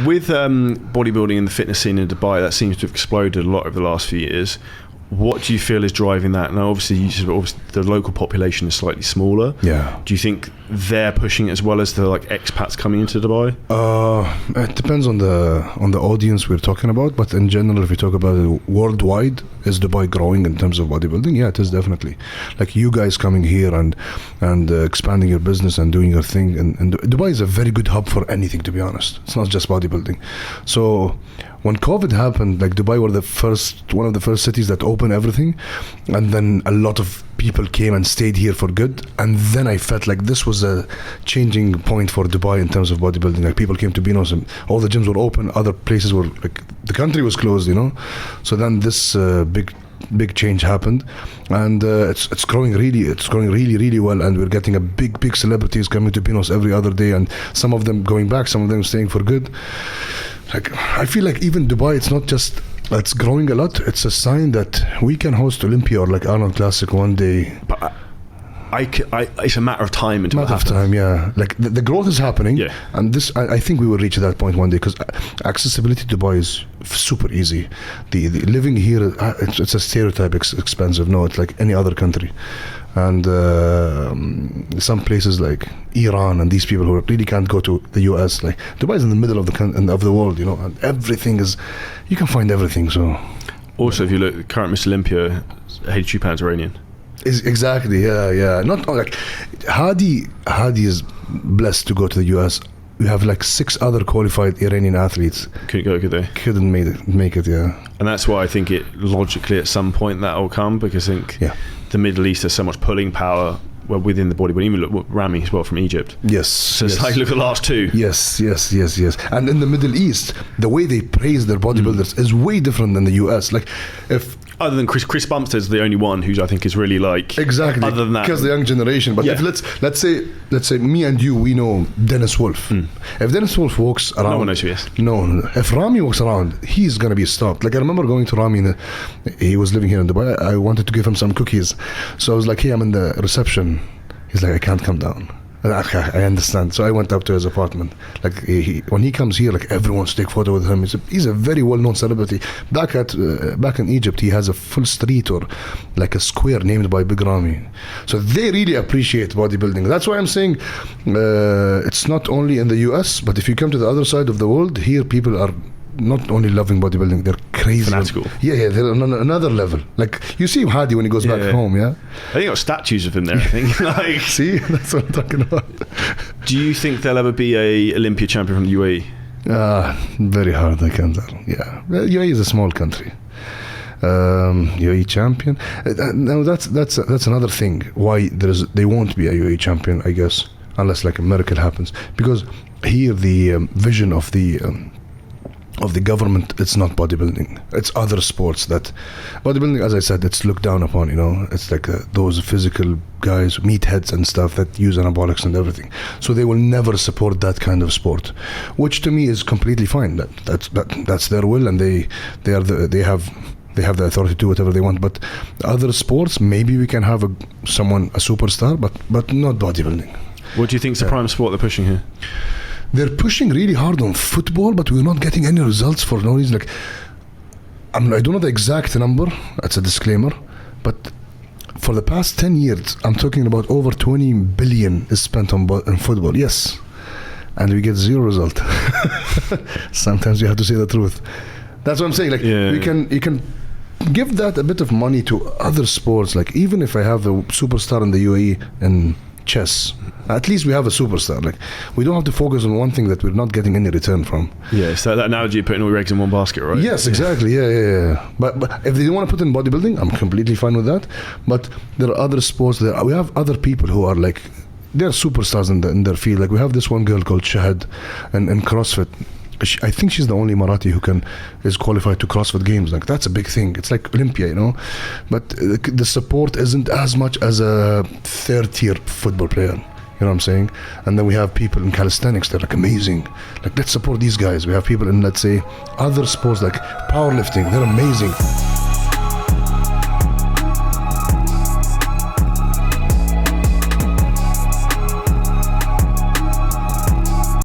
With bodybuilding and the fitness scene in Dubai, that seems to have exploded a lot over the last few years. What do you feel is driving that? Now, obviously, the local population is slightly smaller. Yeah. Do you think they're pushing it as well as the like expats coming into Dubai? It depends on the audience we're talking about, but in general, if we talk about it worldwide, is Dubai growing in terms of bodybuilding? Yeah, it is definitely. Like you guys coming here and expanding your business and doing your thing, and Dubai is a very good hub for anything, to be honest. It's not just bodybuilding. So when COVID happened, like Dubai were one of the first cities that opened everything, and then a lot of people came and stayed here for good, and then I felt like this was a changing point for Dubai in terms of bodybuilding. Like people came to Binos and all the gyms were open, other places were like, the country was closed, you know. So then this big change happened, and it's growing really well, and we're getting a big celebrities coming to Binos every other day, and some of them going back, some of them staying for good. Like I feel like even Dubai, it's not just it's growing a lot, it's a sign that we can host Olympia or like Arnold Classic one day. But it's a matter of time until yeah. Like the growth is happening, yeah. And this I think we will reach that point one day, because accessibility to Dubai is super easy. The living here, it's a stereotype, expensive. No, it's like any other country. And some places like Iran and these people who really can't go to the US, like Dubai is in the middle of the world, you know, and everything is, you can find everything. So also, if you look, current Miss Olympia, 82 pounds Iranian. Exactly, yeah. Not like Hadi is blessed to go to the US. We have like 6 other qualified Iranian athletes. Couldn't go, could they? Couldn't make it, yeah. And that's why I think it logically at some point that will come, because I think the Middle East has so much pulling power within the bodybuilding. Even look, Rami as well from Egypt. Yes. So it's like, look at the last two. Yes. And in the Middle East, the way they praise their bodybuilders is way different than the US. Like if other than Chris Bumstead's the only one who I think is really like exactly other than that, because the young generation. But if let's say me and you, we know Dennis Wolf. If Dennis Wolf walks around, no one knows who he is. No. If Rami walks around, he's gonna be stopped. Like I remember going to Rami, he was living here in Dubai. I wanted to give him some cookies, so I was like, hey, I'm in the reception. He's like, I can't come down. I understand. So I went up to his apartment. Like when he comes here, like everyone wants to take photo with him. He's a very well-known celebrity. Back in Egypt, he has a full street or like a square named by Big Rami. So they really appreciate bodybuilding. That's why I'm saying it's not only in the US, but if you come to the other side of the world, here people are not only loving bodybuilding, they're crazy. Fanatical. Yeah, they're on another level. Like you see Hadi when he goes back home, yeah? I think got statues of him there, I think. Like, see, that's what I'm talking about. Do you think there'll ever be a Olympia champion from the UAE? Very hard, I can tell. Yeah. Well, UAE is a small country. UAE champion. Now that's another thing. Why they won't be a UAE champion, I guess, unless like a miracle happens. Because here the vision of the government, it's not bodybuilding, it's other sports. That bodybuilding, as I said, it's looked down upon, you know. It's like those physical guys, meatheads and stuff that use anabolics and everything, so they will never support that kind of sport, which to me is completely fine. That's their will, and they have the authority to do whatever they want. But other sports, maybe we can have a superstar, but not bodybuilding. What do you think is the prime sport they're pushing here? They're pushing really hard on football, but we're not getting any results for no reason. Like, I don't know the exact number, that's a disclaimer, but for the past 10 years, I'm talking about over 20 billion is spent on football, yes. And we get zero result. Sometimes you have to say the truth. That's what I'm saying. Like, you can give that a bit of money to other sports. Like, even if I have a superstar in the UAE in chess, at least we have a superstar. Like, we don't have to focus on one thing that we're not getting any return from. Yeah, so that analogy of putting all your eggs in one basket, right? Yes, exactly. Yeah. But if they don't want to put in bodybuilding, I'm completely fine with that. But there are other sports we have other people who are like, they're superstars in their field. Like, we have this one girl called Shahad in CrossFit. I think she's the only Marathi who is qualified to CrossFit Games. Like, that's a big thing. It's like Olympia, you know. But the support isn't as much as a third-tier football player. You know what I'm saying? And then we have people in calisthenics that are like amazing. Like, let's support these guys. We have people in, let's say, other sports like powerlifting. They're amazing.